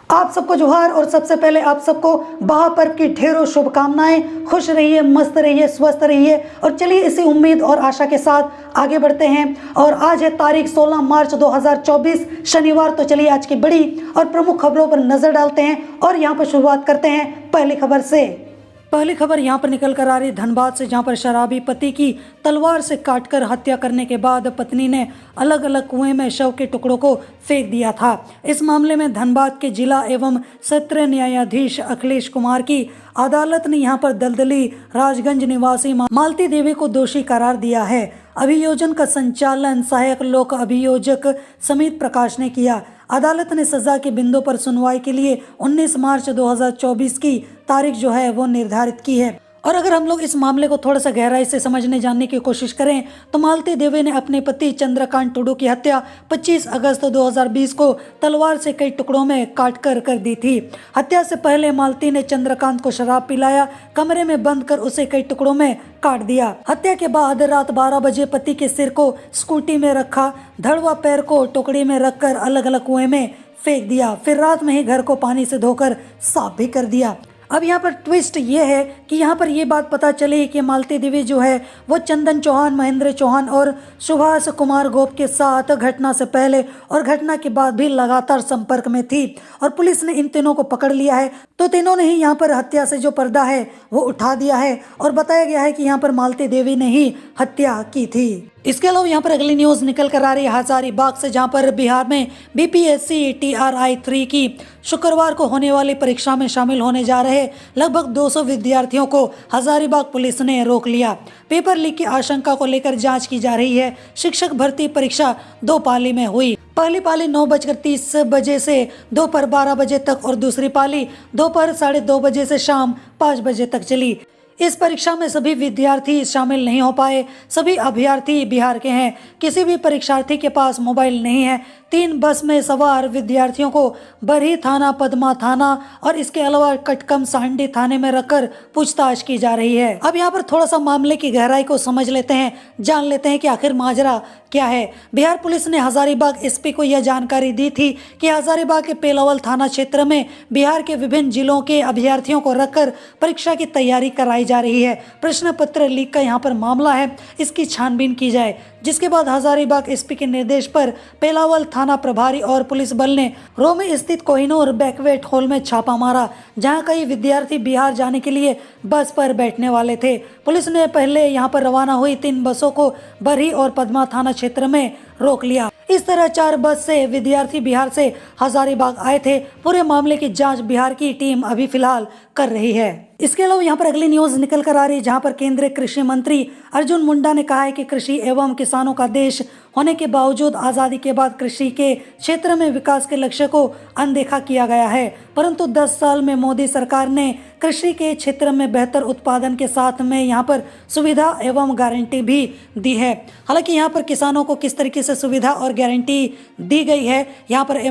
आप सबको जोहार और सबसे पहले आप सबको महापर्व की ढेरों शुभकामनाएं। खुश रहिए, मस्त रहिए, स्वस्थ रहिए और चलिए इसी उम्मीद और आशा के साथ आगे बढ़ते हैं। और आज है तारीख 16 मार्च 2024 शनिवार। तो चलिए आज की बड़ी और प्रमुख खबरों पर नजर डालते हैं और यहाँ पर शुरुआत करते हैं पहली खबर से। पहली खबर यहाँ पर निकल कर आ रही धनबाद से, जहाँ पर शराबी पति की तलवार से काटकर हत्या करने के बाद पत्नी ने अलग अलग कुएं में शव के टुकड़ों को फेंक दिया था। इस मामले में धनबाद के जिला एवं सत्र न्यायाधीश अखिलेश कुमार की अदालत ने यहाँ पर दलदली राजगंज निवासी मालती देवी को दोषी करार दिया है। अभियोजन का संचालन सहायक लोक अभियोजक समित प्रकाश ने किया। अदालत ने सजा के बिंदु पर सुनवाई के लिए 19 मार्च 2024 की तारीख जो है वो निर्धारित की है। और अगर हम लोग इस मामले को थोड़ा सा गहराई से समझने जानने की कोशिश करें तो मालती देवी ने अपने पति चंद्रकांत टुडू की हत्या 25 अगस्त 2020 को तलवार से कई टुकड़ों में काटकर कर दी थी। हत्या से पहले मालती ने चंद्रकांत को शराब पिलाया, कमरे में बंद कर उसे कई टुकड़ों में काट दिया। हत्या के बाद रात 12 बजे पति के सिर को स्कूटी में रखा, धड़ व पैर को टुकड़ी में रखकर अलग अलग कुएं में फेंक दिया। फिर रात में ही घर को पानी से धोकर साफ भी कर दिया। अब यहाँ पर ट्विस्ट ये है कि यहाँ पर ये बात पता चली कि मालती देवी जो है वो चंदन चौहान, महेंद्र चौहान और सुभाष कुमार गोप के साथ घटना से पहले और घटना के बाद भी लगातार संपर्क में थी और पुलिस ने इन तीनों को पकड़ लिया है। तो तीनों ने ही यहाँ पर हत्या से जो पर्दा है वो उठा दिया है और बताया गया है कि यहाँ पर मालती देवी ने ही हत्या की थी। इसके अलावा यहाँ पर अगली न्यूज निकल कर आ रही है हजारीबाग से, जहाँ पर बिहार में बीपीएससी TRI 3 की शुक्रवार को होने वाली परीक्षा में शामिल होने जा रहे लगभग 200 विद्यार्थियों को हजारीबाग पुलिस ने रोक लिया। पेपर लीक की आशंका को लेकर जांच की जा रही है। शिक्षक भर्ती परीक्षा 2 पाली में हुई। पहली पाली 9:30 बजे से दोपहर 12 बजे तक और दूसरी पाली दोपहर 2:30 बजे से शाम 5 बजे तक चली। इस परीक्षा में सभी विद्यार्थी शामिल नहीं हो पाए। सभी अभ्यर्थी बिहार के हैं। किसी भी परीक्षार्थी के पास मोबाइल नहीं है। 3 बस में सवार विद्यार्थियों को बरही थाना, पदमा थाना और इसके अलावा कटकम सांडी थाने में रखकर पूछताछ की जा रही है। अब यहाँ पर थोड़ा सा मामले की गहराई को समझ लेते हैं, जान लेते हैं कि आखिर माजरा क्या है। बिहार पुलिस ने हजारीबाग SP को यह जानकारी दी थी कि हजारीबाग के पेलावल थाना क्षेत्र में बिहार के विभिन्न जिलों के अभ्यर्थियों को रखकर परीक्षा की तैयारी कराई जा रही है। प्रश्न पत्र लीक का यहाँ पर मामला है, इसकी छानबीन की जाए। जिसके बाद हजारीबाग SP के निर्देश पर पेलावल थाना प्रभारी और पुलिस बल ने रोमे स्थित कोहिनूर बैकवेट हॉल में छापा मारा, जहां कई विद्यार्थी बिहार जाने के लिए बस पर बैठने वाले थे। पुलिस ने पहले यहां पर रवाना हुई 3 बसों को बरही और पदमा थाना क्षेत्र में रोक लिया। इस तरह 4 बस से विद्यार्थी बिहार से हजारीबाग आए थे। पूरे मामले की जांच बिहार की टीम अभी फिलहाल कर रही है। इसके अलावा यहाँ पर अगली न्यूज निकल कर आ रही है, जहाँ पर केंद्रीय कृषि मंत्री अर्जुन मुंडा ने कहा है कि कृषि एवं किसानों का देश होने के बावजूद आज़ादी के बाद कृषि के क्षेत्र में विकास के लक्ष्य को अनदेखा किया गया है। परंतु 10 साल में मोदी सरकार ने कृषि के क्षेत्र में बेहतर उत्पादन के साथ में यहाँ पर सुविधा एवं गारंटी भी दी है। हालांकि यहाँ पर किसानों को किस तरीके से सुविधा और गारंटी दी गई है, यहाँ पर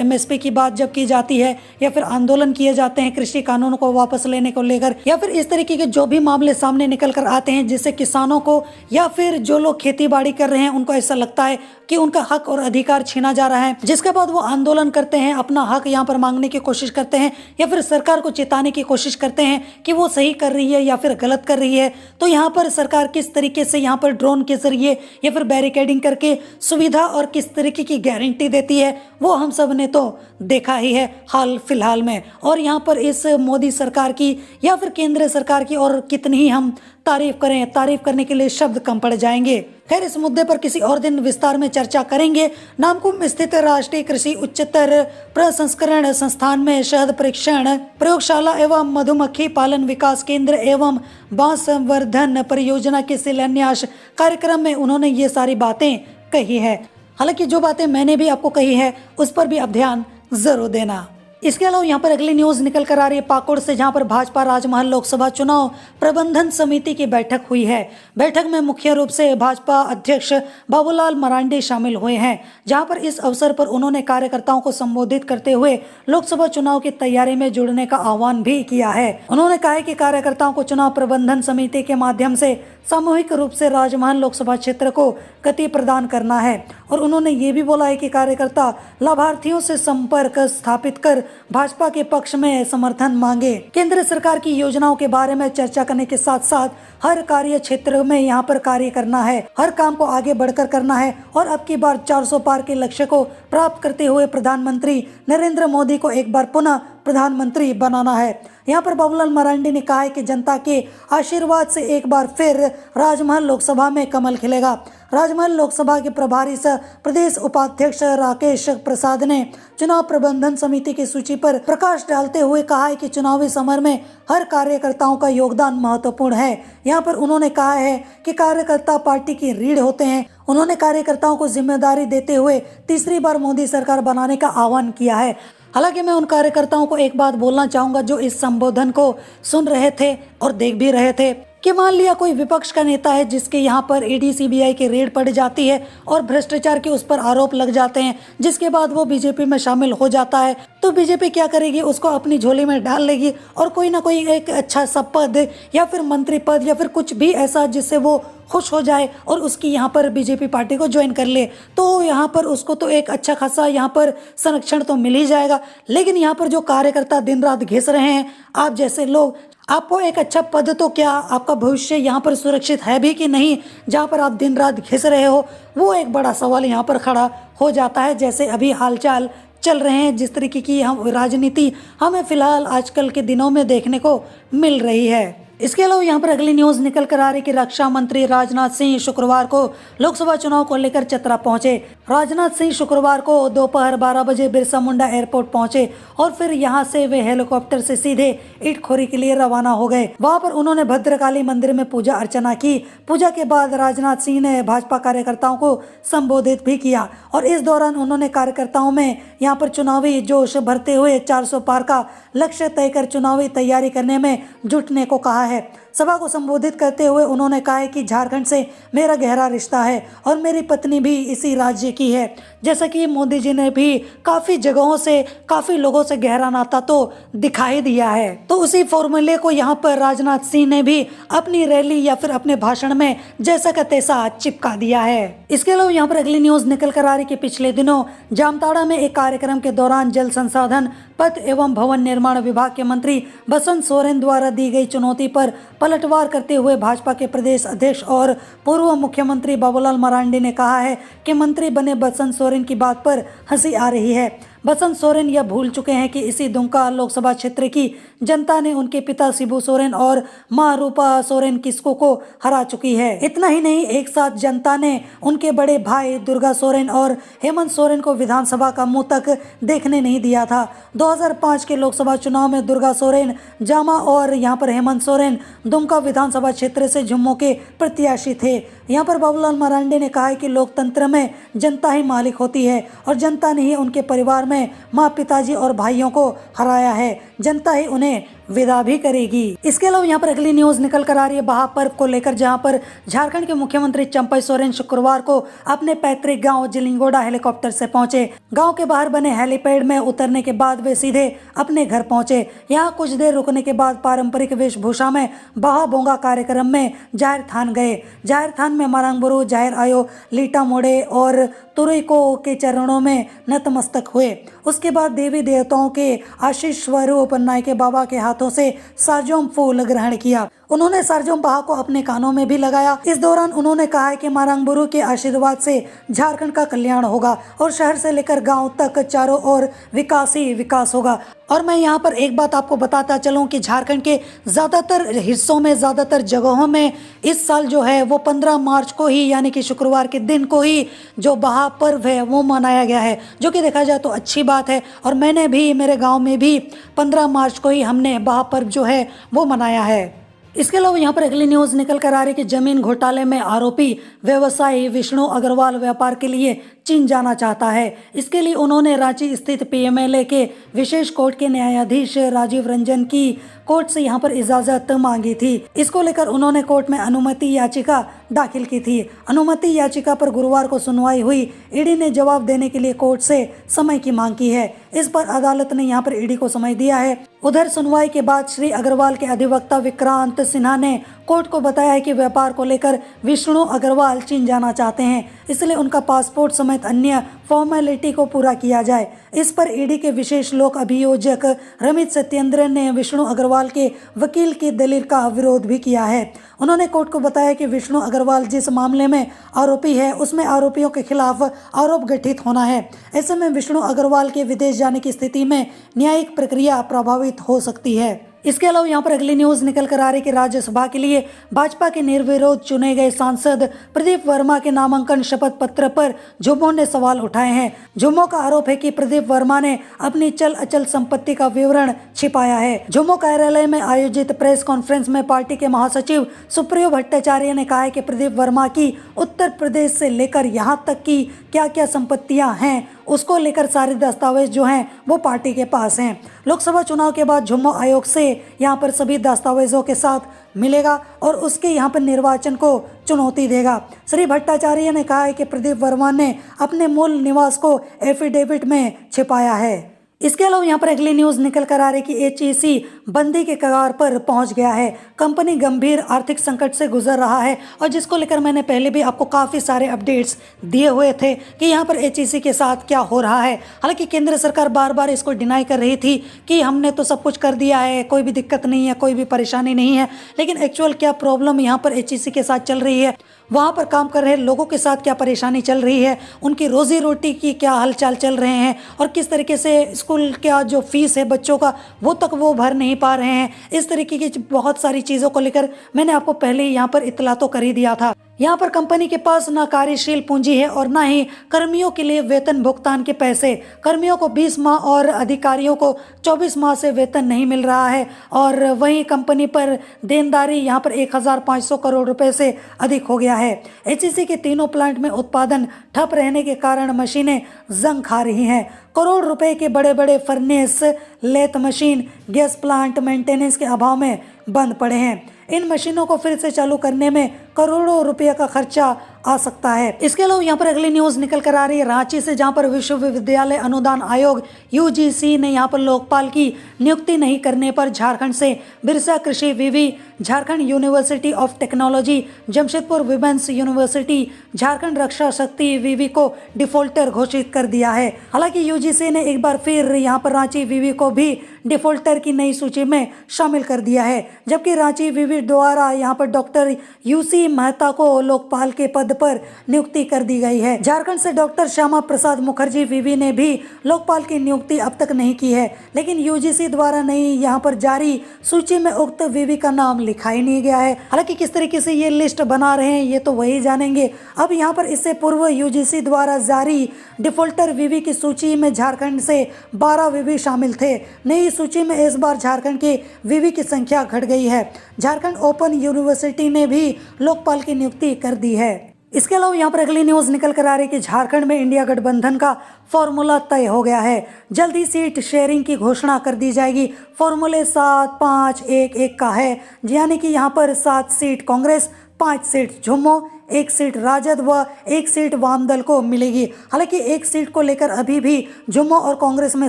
MSP की बात जब की जाती है या फिर आंदोलन किए जाते हैं कृषि कानूनों को वापस लेने को लेकर, या फिर इस तरीके के जो भी मामले सामने निकल कर आते हैं जिससे किसानों को या फिर जो लोग खेती बाड़ी कर रहे हैं उनको ऐसा लगता है कि उनका हक और अधिकार छीना जा रहा है, जिसके बाद वो आंदोलन करते हैं, अपना हक यहाँ पर मांगने की कोशिश करते हैं या फिर सरकार को चेताने की कोशिश करते हैं कि वो सही कर रही है या फिर गलत कर रही है। तो यहाँ पर सरकार किस तरीके से यहाँ पर ड्रोन के जरिए या फिर बैरिकेडिंग करके सुविधा और किस तरीके की गारंटी देती है वो हम सब ने तो देखा ही है हाल फिलहाल में। और यहाँ पर इस मोदी सरकार की या फिर केंद्र सरकार की और कितनी ही हम तारीफ करें, तारीफ करने के लिए शब्द कम पड़ जाएंगे। खैर, इस मुद्दे पर किसी और दिन विस्तार में चर्चा करेंगे। नामकुम स्थित राष्ट्रीय कृषि उच्चतर प्रसंस्करण संस्थान में शहद परीक्षण प्रयोगशाला एवं मधुमक्खी पालन विकास केंद्र एवं बांस संवर्धन परियोजना के शिलान्यास कार्यक्रम में उन्होंने ये सारी बातें कही है। हालांकि जो बातें मैंने भी आपको कही है उस पर भी आप ध्यान जरूर देना। इसके अलावा यहाँ पर अगली न्यूज निकल कर आ रही है पाकुड़ से, जहाँ पर भाजपा राजमहल लोकसभा चुनाव प्रबंधन समिति की बैठक हुई है। बैठक में मुख्य रूप से भाजपा अध्यक्ष बाबूलाल मरांडी शामिल हुए हैं, जहाँ पर इस अवसर पर उन्होंने कार्यकर्ताओं को संबोधित करते हुए लोकसभा चुनाव की तैयारी में जुड़ने का आह्वान भी किया है। उन्होंने कहा है कि कार्यकर्ताओं को चुनाव प्रबंधन समिति के माध्यम से सामूहिक रूप से राजमहल लोकसभा क्षेत्र को गति प्रदान करना है और उन्होंने ये भी बोला है कि कार्यकर्ता लाभार्थियों से संपर्क स्थापित कर भाजपा के पक्ष में समर्थन मांगे। केंद्र सरकार की योजनाओं के बारे में चर्चा करने के साथ साथ हर कार्य क्षेत्र में यहाँ पर कार्य करना है, हर काम को आगे बढ़कर करना है और अब की बार 400 पार के लक्ष्य को प्राप्त करते हुए प्रधानमंत्री नरेंद्र मोदी को एक बार पुनः प्रधानमंत्री बनाना है। यहाँ पर बाबूलाल मरांडी ने कहा है कि जनता के आशीर्वाद से एक बार फिर राजमहल लोकसभा में कमल खिलेगा। राजमहल लोकसभा के प्रभारी सह प्रदेश उपाध्यक्ष राकेश प्रसाद ने चुनाव प्रबंधन समिति की सूची पर प्रकाश डालते हुए कहा है कि चुनावी समर में हर कार्यकर्ताओं का योगदान महत्वपूर्ण है। यहाँ पर उन्होंने कहा है कि कार्यकर्ता पार्टी की रीढ़ होते हैं। उन्होंने कार्यकर्ताओं को जिम्मेदारी देते हुए तीसरी बार मोदी सरकार बनाने का आह्वान किया है। हालांकि मैं उन कार्यकर्ताओं को एक बात बोलना चाहूँगा जो इस संबोधन को सुन रहे थे और देख भी रहे थे कि मान लिया कोई विपक्ष का नेता है जिसके यहाँ पर ईडी सीबीआई की रेड पड़ जाती है और भ्रष्टाचार के उस पर आरोप लग जाते हैं, जिसके बाद वो बीजेपी में शामिल हो जाता है, तो बीजेपी क्या करेगी, उसको अपनी झोली में डाल लेगी और कोई ना कोई एक अच्छा सा पद या फिर मंत्री पद या फिर कुछ भी ऐसा जिससे वो खुश हो जाए और उसकी यहाँ पर बीजेपी पार्टी को ज्वाइन कर ले, तो यहाँ पर उसको तो एक अच्छा खासा यहाँ पर संरक्षण तो मिल ही जाएगा। लेकिन यहाँ पर जो कार्यकर्ता दिन रात घिस रहे हैं, आप जैसे लोग, आपको एक अच्छा पद तो क्या आपका भविष्य यहाँ पर सुरक्षित है भी कि नहीं, जहाँ पर आप दिन रात घिस रहे हो, वो एक बड़ा सवाल यहाँ पर खड़ा हो जाता है। जैसे अभी हालचाल चल रहे हैं, जिस तरीके की हम राजनीति हमें फिलहाल आजकल के दिनों में देखने को मिल रही है। इसके अलावा यहाँ पर अगली न्यूज निकल कर आ रही कि रक्षा मंत्री राजनाथ सिंह शुक्रवार को लोकसभा चुनाव को लेकर चतरा पहुंचे। राजनाथ सिंह शुक्रवार को दोपहर 12 बजे बिरसा मुंडा एयरपोर्ट पहुंचे और फिर यहां से वे हेलीकॉप्टर से सीधे ईटखोरी के लिए रवाना हो गए। वहां पर उन्होंने भद्रकाली मंदिर में पूजा अर्चना की। पूजा के बाद राजनाथ सिंह ने भाजपा कार्यकर्ताओं को संबोधित भी किया और इस दौरान उन्होंने कार्यकर्ताओं में यहाँ पर चुनावी जोश भरते हुए 400 पार का लक्ष्य तय कर चुनावी तैयारी करने में जुटने को कहा है। सभा को संबोधित करते हुए उन्होंने कहा है कि झारखंड से मेरा गहरा रिश्ता है और मेरी पत्नी भी इसी राज्य की है। जैसा कि मोदी जी ने भी काफ़ी जगहों से काफ़ी लोगों से गहरा नाता तो दिखाई दिया है, तो उसी फॉर्मूले को यहाँ पर राजनाथ सिंह ने भी अपनी रैली या फिर अपने भाषण में जैसा का तैसा चिपका दिया है। इसके अलावा यहाँ पर अगली न्यूज निकल कर आ रही कि पिछले दिनों जामताड़ा में एक कार्यक्रम के दौरान जल संसाधन पथ एवं भवन निर्माण विभाग के मंत्री बसंत सोरेन द्वारा दी गई चुनौती पर पलटवार करते हुए भाजपा के प्रदेश अध्यक्ष और पूर्व मुख्यमंत्री बाबूलाल मरांडी ने कहा है कि मंत्री बने बसंत सोरेन की बात पर हंसी आ रही है। बसंत सोरेन यह भूल चुके हैं कि इसी दुमका लोकसभा क्षेत्र की जनता ने उनके पिता शिबू सोरेन और मां रूपा सोरेन किस्को को हरा चुकी है। इतना ही नहीं, एक साथ जनता ने उनके बड़े भाई दुर्गा सोरेन और हेमंत सोरेन को विधानसभा का मुंह तक देखने नहीं दिया था। 2005 के लोकसभा चुनाव में दुर्गा सोरेन जामा और यहाँ पर हेमंत सोरेन दुमका विधानसभा क्षेत्र से जम्मू के प्रत्याशी थे। यहाँ पर बाबूलाल मरांडी ने कहा है कि लोकतंत्र में जनता ही मालिक होती है और जनता ने ही उनके परिवार में माँ, पिताजी और भाइयों को हराया है। जनता ही उन्हें विदा भी करेगी। इसके अलावा यहाँ पर अगली न्यूज निकल कर आ रही है महापर्व को लेकर, जहाँ पर झारखंड के मुख्यमंत्री चंपई सोरेन शुक्रवार को अपने पैतृक गांव जिलिंगोड़ा हेलीकॉप्टर से पहुंचे। गांव के बाहर बने हेलीपैड में उतरने के बाद वे सीधे अपने घर पहुंचे। यहाँ कुछ देर रुकने के बाद पारंपरिक वेशभूषा में बहा बोंगा कार्यक्रम में जाहिर थान गए। जाहिर थान में मारंगबुरु, जाहिर आयो, लीटा मोड़े और तुरई के चरणों में नतमस्तक हुए। उसके बाद देवी देवताओं के आशीष स्वरूप नायके बाबा के हाथों से सारजोम फूल ग्रहण किया। उन्होंने सारजोम बहा को अपने कानों में भी लगाया। इस दौरान उन्होंने कहा है कि मारंगबुरु के आशीर्वाद से झारखंड का कल्याण होगा और शहर से लेकर गांव तक चारों ओर विकास ही विकास होगा। और मैं यहाँ पर एक बात आपको बताता चलूँ कि झारखंड के ज़्यादातर हिस्सों में, ज़्यादातर जगहों में इस साल जो है वो 15 मार्च को ही, यानी कि शुक्रवार के दिन को ही जो बहा पर्व है वो मनाया गया है, जो कि देखा जाए तो अच्छी बात है। और मैंने भी, मेरे गाँव में भी 15 मार्च को ही हमने बहा पर्व जो है वो मनाया है। इसके अलावा यहाँ पर अगली न्यूज़ निकल कर आ रही है कि जमीन घोटाले में आरोपी व्यवसायी विष्णु अग्रवाल व्यापार के लिए चीन जाना चाहता है। इसके लिए उन्होंने रांची स्थित पीएमएलए के विशेष कोर्ट के न्यायाधीश राजीव रंजन की कोर्ट से यहाँ पर इजाजत मांगी थी। इसको लेकर उन्होंने कोर्ट में अनुमति याचिका दाखिल की थी। अनुमति याचिका पर गुरुवार को सुनवाई हुई। ईडी ने जवाब देने के लिए कोर्ट से समय की मांग की है। इस पर अदालत ने यहाँ पर ईडी को समय दिया है। उधर सुनवाई के बाद श्री अग्रवाल के अधिवक्ता विक्रांत सिन्हा ने कोर्ट को बताया है कि व्यापार को लेकर विष्णु अग्रवाल चीन जाना चाहते हैं, इसलिए उनका पासपोर्ट समय समेत अन्य फॉर्मेलिटी को पूरा किया जाए। इस पर ईडी के विशेष लोक अभियोजक रमित सत्येंद्रन ने विष्णु अग्रवाल के वकील की दलील का विरोध भी किया है। उन्होंने कोर्ट को बताया कि विष्णु अग्रवाल जिस मामले में आरोपी है उसमें आरोपियों के खिलाफ आरोप गठित होना है। ऐसे में विष्णु अग्रवाल के विदेश जाने की स्थिति में न्यायिक प्रक्रिया प्रभावित हो सकती है। इसके अलावा यहाँ पर अगली न्यूज निकल कर आ रही कि राज्यसभा के लिए भाजपा के निर्विरोध चुने गए सांसद प्रदीप वर्मा के नामांकन शपथ पत्र पर झुम्मो ने सवाल उठाए हैं। झुम्मो का आरोप है कि प्रदीप वर्मा ने अपनी चल अचल संपत्ति का विवरण छिपाया है। झुम्मो कार्यालय में आयोजित प्रेस कॉन्फ्रेंस में पार्टी के महासचिव सुप्रियो भट्टाचार्य ने कहा है कि प्रदीप वर्मा की उत्तर प्रदेश से लेकर यहाँ तक की क्या क्या संपत्तियां हैं उसको लेकर सारे दस्तावेज जो हैं वो पार्टी के पास हैं। लोकसभा चुनाव के बाद झुम्मो आयोग से यहाँ पर सभी दस्तावेजों के साथ मिलेगा और उसके यहाँ पर निर्वाचन को चुनौती देगा। श्री भट्टाचार्य ने कहा है कि प्रदीप वर्मा ने अपने मूल निवास को एफिडेविट में छिपाया है। इसके अलावा यहाँ पर अगली न्यूज निकल कर आ रही कि एचईसी बंदी के कगार पर पहुंच गया है। कंपनी गंभीर आर्थिक संकट से गुजर रहा है और जिसको लेकर मैंने पहले भी आपको काफ़ी सारे अपडेट्स दिए हुए थे कि यहाँ पर एचईसी के साथ क्या हो रहा है। हालांकि केंद्र सरकार बार बार इसको डिनाई कर रही थी कि हमने तो सब कुछ कर दिया है, कोई भी दिक्कत नहीं है, कोई भी परेशानी नहीं है, लेकिन एक्चुअल क्या प्रॉब्लम यहाँ पर एचईसी के साथ चल रही है, वहाँ पर काम कर रहे लोगों के साथ क्या परेशानी चल रही है, उनकी रोजी रोटी की क्या हालचाल चल रहे हैं और किस तरीके से स्कूल का जो फीस है बच्चों का वो तक वो भर नहीं पा रहे हैं। इस तरीके की बहुत सारी चीज़ों को लेकर मैंने आपको पहले ही यहाँ पर इतला तो कर ही दिया था। यहाँ पर कंपनी के पास ना कार्यशील पूंजी है और ना ही कर्मियों के लिए वेतन भुगतान के पैसे। कर्मियों को 20 माह और अधिकारियों को 24 माह से वेतन नहीं मिल रहा है और वहीं कंपनी पर देनदारी यहाँ पर 1500 करोड़ रुपए से अधिक हो गया है। एचईसी के तीनों प्लांट में उत्पादन ठप रहने के कारण मशीनें जंग खा रही हैं। करोड़ रुपए के बड़े बड़े furnace, lathe machine, gas plant maintenance के अभाव में बंद पड़े हैं। इन मशीनों को फिर से चालू करने में करोड़ों रुपए का खर्चा आ सकता है। इसके अलावा यहाँ पर अगली न्यूज निकल कर आ रही है रांची से, जहाँ पर विश्वविद्यालय अनुदान आयोग यूजीसी ने यहाँ पर लोकपाल की नियुक्ति नहीं करने पर झारखंड से बिरसा कृषि विवि, Jharkhand university of technology, Jamshedpur women's university, Jharkhand Raksha Shakti विवि को डिफॉल्टर घोषित कर दिया है। हालांकि यूजीसी ने एक बार फिर यहाँ पर रांची विवि को भी डिफॉल्टर की नई सूची में शामिल कर दिया है, जबकि रांची विवि द्वारा यहाँ पर डॉक्टर यूसी मेहता को लोकपाल के पद पर नियुक्ति कर दी गई है। झारखंड से डॉक्टर श्यामा प्रसाद मुखर्जी विवि ने भी लोकपाल की नियुक्ति अब तक नहीं की है, लेकिन यूजीसी द्वारा नई यहाँ पर जारी सूची में उक्त विवि का नाम लिखा ही नहीं गया है। हालांकि किस तरीके से ये लिस्ट बना रहे हैं ये तो वही जानेंगे। अब यहाँ पर इससे पूर्व यूजीसी द्वारा जारी डिफॉल्टर विवि की सूची में झारखंड से 12 विवि शामिल थे। नई सूची में इस बार झारखंड के विवि की संख्या घट गई है। झारखंड ओपन यूनिवर्सिटी ने भी लोकपाल की नियुक्ति कर दी है। इसके अलावा यहाँ पर अगली न्यूज निकल कर आ रही है कि झारखंड में इंडिया गठबंधन का फॉर्मूला तय हो गया है। जल्दी सीट शेयरिंग की घोषणा कर दी जाएगी। फॉर्मूले 7-5-1-1 का है, यानी कि यहाँ पर 7 सीट कांग्रेस, 5 सीट झुम्मो, 1 सीट राजद व 1 सीट वाम दल को मिलेगी। हालांकि 1 सीट को लेकर अभी भी झुम्मो और कांग्रेस में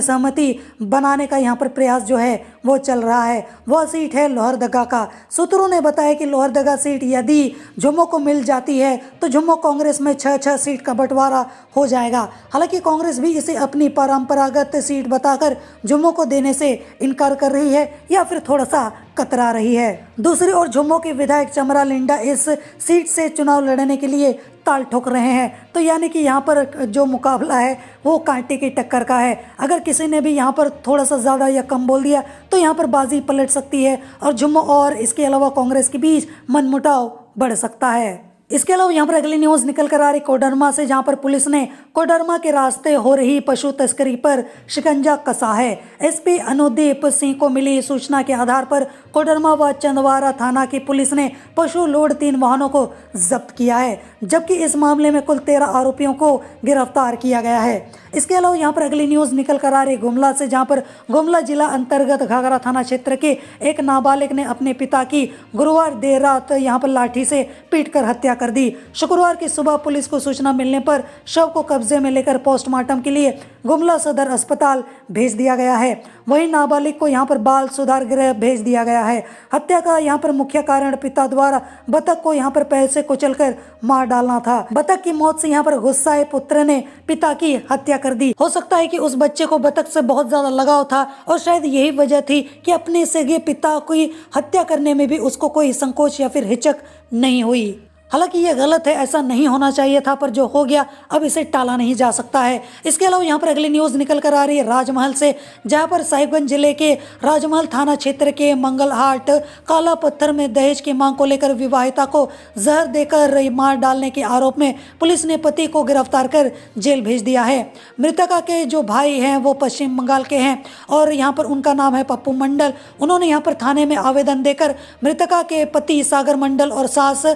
सहमति बनाने का यहाँ पर प्रयास जो है वो चल रहा है। वह सीट है लोहरदगा का। सूत्रों ने बताया कि लोहरदगा सीट यदि झुम्मो को मिल जाती है तो झुम्मो कांग्रेस में 6-6 सीट का बंटवारा हो जाएगा। हालांकि कांग्रेस भी इसे अपनी परंपरागत सीट बताकर झुम्मो को देने से इनकार कर रही है या फिर थोड़ा सा कतरा रही है। दूसरी ओर झुम्मो के विधायक चमरा लिंडा इस सीट से चुनाव लड़ने के लिए ताल ठोक रहे हैं। तो यानी कि यहाँ पर जो मुकाबला है वो कांटे की टक्कर का है। अगर किसी ने भी यहाँ पर थोड़ा सा ज़्यादा या कम बोल दिया तो यहाँ पर बाजी पलट सकती है और झुम्मो और इसके अलावा कांग्रेस के बीच मनमुटाव बढ़ सकता है। इसके अलावा यहाँ पर अगली न्यूज निकल कर आ रही कोडरमा से, जहाँ पर पुलिस ने कोडरमा के रास्ते हो रही पशु तस्करी पर शिकंजा कसा है। एसपी अनुदीप सिंह को मिली सूचना के आधार पर कोडरमा व चंदवारा थाना की पुलिस ने पशु लोड 3 वाहनों को जब्त किया है, जबकि इस मामले में कुल 13 आरोपियों को गिरफ्तार किया गया है। इसके अलावा यहाँ पर अगली न्यूज निकल कर आ रही गुमला से, जहाँ पर गुमला जिला अंतर्गत घाघरा थाना क्षेत्र के एक नाबालिग ने अपने पिता की गुरुवार देर रात यहाँ पर लाठी से पीटकर हत्या कर दी। शुक्रवार की सुबह पुलिस को सूचना मिलने पर शव को कब्जे में लेकर पोस्टमार्टम के लिए गुमला सदर अस्पताल भेज दिया गया है। वहीं नाबालिग को यहाँ पर बाल सुधार गृह भेज दिया गया है। हत्या का यहाँ पर मुख्य कारण पिता द्वारा बतख को यहाँ पर पैर से कुचलकर मार डालना था। बतख की मौत से यहाँ पर गुस्साए पुत्र ने पिता की हत्या कर दी। हो सकता है कि उस बच्चे को बतख से बहुत ज्यादा लगाव था और शायद यही वजह थी कि अपने सगे पिता की हत्या करने में भी उसको कोई संकोच या फिर हिचक नहीं हुई। हालांकि ये गलत है, ऐसा नहीं होना चाहिए था, पर जो हो गया अब इसे टाला नहीं जा सकता है। इसके अलावा यहाँ पर अगली न्यूज़ निकल कर आ रही है राजमहल से, जहाँ पर साहिबगंज जिले के राजमहल थाना क्षेत्र के मंगलहाट काला पत्थर में दहेज की मांग को लेकर विवाहिता को जहर देकर मार डालने के आरोप में पुलिस ने पति को गिरफ्तार कर जेल भेज दिया है। मृतका के जो भाई हैं वो पश्चिम बंगाल के हैं और यहाँ पर उनका नाम है पप्पू मंडल। उन्होंने यहाँ पर थाने में आवेदन देकर मृतका के पति सागर मंडल और सास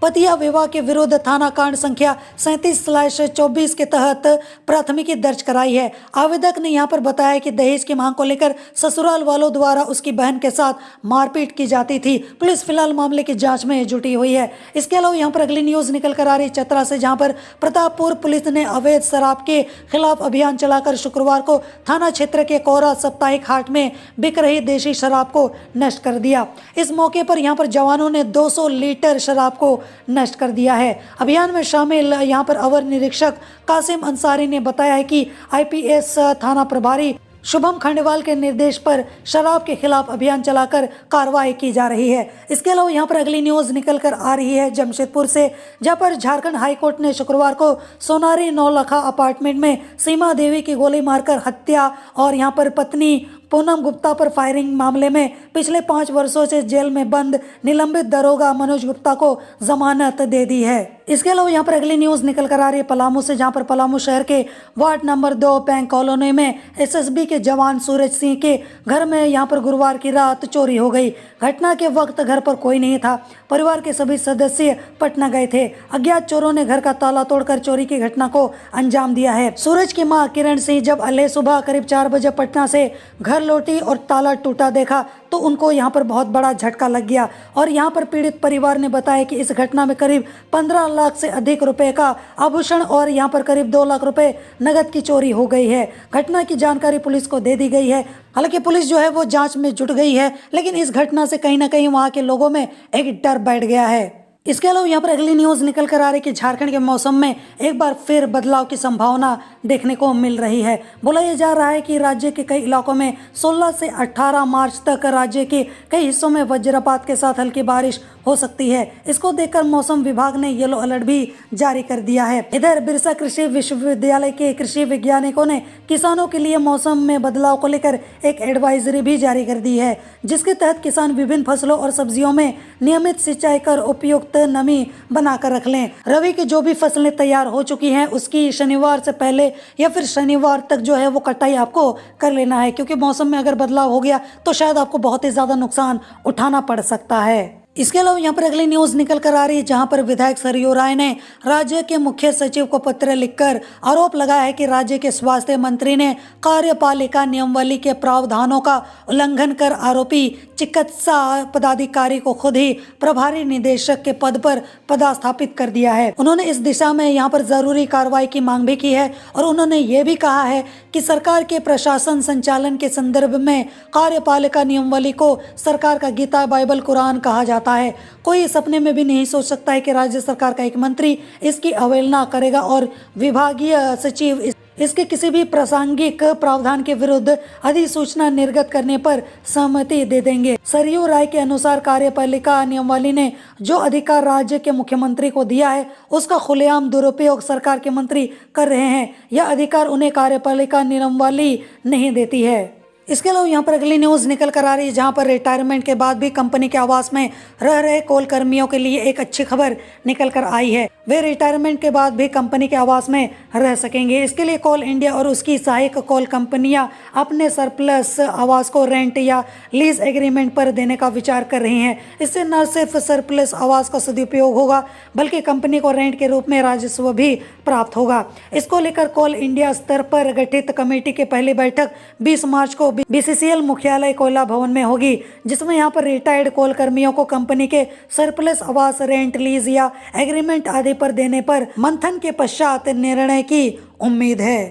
पतिया विवाह के विरुद्ध थाना कांड संख्या 37/24 के तहत प्राथमिकी दर्ज कराई है। आवेदक ने यहां पर बताया कि दहेज की मांग को लेकर ससुराल वालों द्वारा उसकी बहन के साथ मारपीट की जाती थी। पुलिस फिलहाल मामले की जांच में जुटी हुई है। इसके अलावा यहां पर अगली न्यूज निकल कर आ रही चतरा से, जहां पर प्रतापपुर पुलिस ने अवैध शराब के खिलाफ अभियान चलाकर शुक्रवार को थाना क्षेत्र के कोरा साप्ताहिक हाट में बिक रही देशी शराब को नष्ट कर दिया। इस मौके पर यहां पर जवानों ने 200 लीटर शराब को नष्ट कर दिया है। अभियान में शामिल यहां पर अवर निरीक्षक कासिम अंसारी ने बताया है कि आईपीएस थाना प्रभारी शुभम खंडेवाल के निर्देश पर शराब के खिलाफ अभियान चलाकर कार्रवाई की जा रही है। इसके अलावा यहाँ पर अगली न्यूज निकल कर आ रही है जमशेदपुर से, जहाँ पर झारखंड हाईकोर्ट ने शुक्रवार को सोनारी नौलखा अपार्टमेंट में सीमा देवी की गोली मारकर हत्या और यहाँ पर पत्नी पूनम गुप्ता पर फायरिंग मामले में पिछले 5 वर्षों से जेल में बंद निलंबित दरोगा मनोज गुप्ता को जमानत दे दी है। इसके अलावा यहाँ पर अगली न्यूज निकल कर आ रही है पलामू से, जहाँ पर पलामू शहर के वार्ड नंबर 2 बैंक कॉलोनी में एसएसबी के जवान सूरज सिंह के घर में यहाँ पर गुरुवार की रात चोरी हो गई। घटना के वक्त घर पर कोई नहीं था। परिवार के सभी सदस्य पटना गए थे। अज्ञात चोरों ने घर का ताला तोड़कर चोरी की घटना को अंजाम दिया है। सूरज की मां किरण सिंह जब अल्ले सुबह करीब 4 बजे पटना से घर लौटी और ताला टूटा देखा तो उनको यहाँ पर बहुत बड़ा झटका लग गया और यहाँ पर पीड़ित परिवार ने बताया कि इस घटना में करीब 15 लाख से अधिक रुपए का आभूषण और यहाँ पर करीब 2 लाख रुपए नगद की चोरी हो गई है। घटना की जानकारी पुलिस को दे दी गई है। हालांकि पुलिस जो है वो जांच में जुट गई है, लेकिन इस घटना से कहीं ना कहीं वहाँ के लोगों में एक डर बैठ गया है। इसके अलावा यहाँ पर अगली न्यूज निकल कर आ रही है कि झारखंड के मौसम में एक बार फिर बदलाव की संभावना देखने को मिल रही है। बोला यह जा रहा है कि राज्य के कई इलाकों में 16 से 18 मार्च तक राज्य के कई हिस्सों में वज्रपात के साथ हल्की बारिश हो सकती है। इसको देखकर मौसम विभाग ने येलो अलर्ट भी जारी कर दिया है। इधर बिरसा कृषि विश्वविद्यालय के कृषि वैज्ञानिकों ने किसानों के लिए मौसम में बदलाव को लेकर एक एडवाइजरी भी जारी कर दी है, जिसके तहत किसान विभिन्न फसलों और सब्जियों में नियमित सिंचाई कर उपयुक्त नमी बनाकर रख लें। रबी की जो भी फसलें तैयार हो चुकी हैं उसकी शनिवार से पहले या फिर शनिवार तक जो है वो कटाई आपको कर लेना है, क्योंकि मौसम में अगर बदलाव हो गया तो शायद आपको बहुत ही ज्यादा नुकसान उठाना पड़ सकता है। इसके अलावा यहाँ पर अगली न्यूज निकल कर आ रही है, जहाँ पर विधायक सरयू राय ने राज्य के मुख्य सचिव को पत्र लिखकर आरोप लगाया है कि राज्य के स्वास्थ्य मंत्री ने कार्यपालिका नियमावली के प्रावधानों का उल्लंघन कर आरोपी चिकित्सा पदाधिकारी को खुद ही प्रभारी निदेशक के पद पर पदस्थापित कर दिया है। उन्होंने इस दिशा में यहाँ पर जरूरी कार्रवाई की मांग भी की है और उन्होंने ये भी कहा है कि सरकार के प्रशासन संचालन के संदर्भ में कार्यपालिका नियमावली को सरकार का गीता बाइबल कुरान कहा जाता है। कोई सपने में भी नहीं सोच सकता है कि राज्य सरकार का एक मंत्री इसकी अवहेलना करेगा और विभागीय सचिव इसके किसी भी प्रासंगिक प्रावधान के विरुद्ध अधिसूचना निर्गत करने पर सहमति दे देंगे। सरयू राय के अनुसार कार्यपालिका नियमावली ने जो अधिकार राज्य के मुख्यमंत्री को दिया है उसका खुलेआम दुरुपयोग सरकार के मंत्री कर रहे हैं। यह अधिकार उन्हें कार्यपालिका नियमावली नहीं देती है। इसके अलावा यहाँ पर अगली न्यूज निकल कर आ रही है, जहाँ पर रिटायरमेंट के बाद भी कंपनी के आवास में रह रहे कोल कर्मियों के लिए एक अच्छी खबर निकल कर आई है। वे रिटायरमेंट के बाद भी कंपनी के आवास में रह सकेंगे। इसके लिए कोल इंडिया और उसकी सहायक कोल कंपनियां अपने सरप्लस आवास को रेंट या लीज एग्रीमेंट पर देने का विचार कर रही हैं। इससे न सिर्फ सरप्लस आवास का सदुपयोग होगा बल्कि कंपनी को रेंट के रूप में राजस्व भी प्राप्त होगा। इसको लेकर कोल इंडिया स्तर पर गठित कमेटी की पहली बैठक 20 मार्च को बीसीसीएल मुख्यालय कोयला भवन में होगी, जिसमें यहाँ पर रिटायर्ड कोल कर्मियों को कंपनी के सरप्लस आवास रेंट लीज या एग्रीमेंट आदि पर देने पर मंथन के पश्चात निर्णय की उम्मीद है।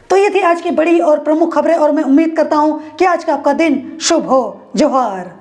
तो ये थी आज की बड़ी और प्रमुख खबरें और मैं उम्मीद करता हूँ कि आज का आपका दिन शुभ हो। जोहार।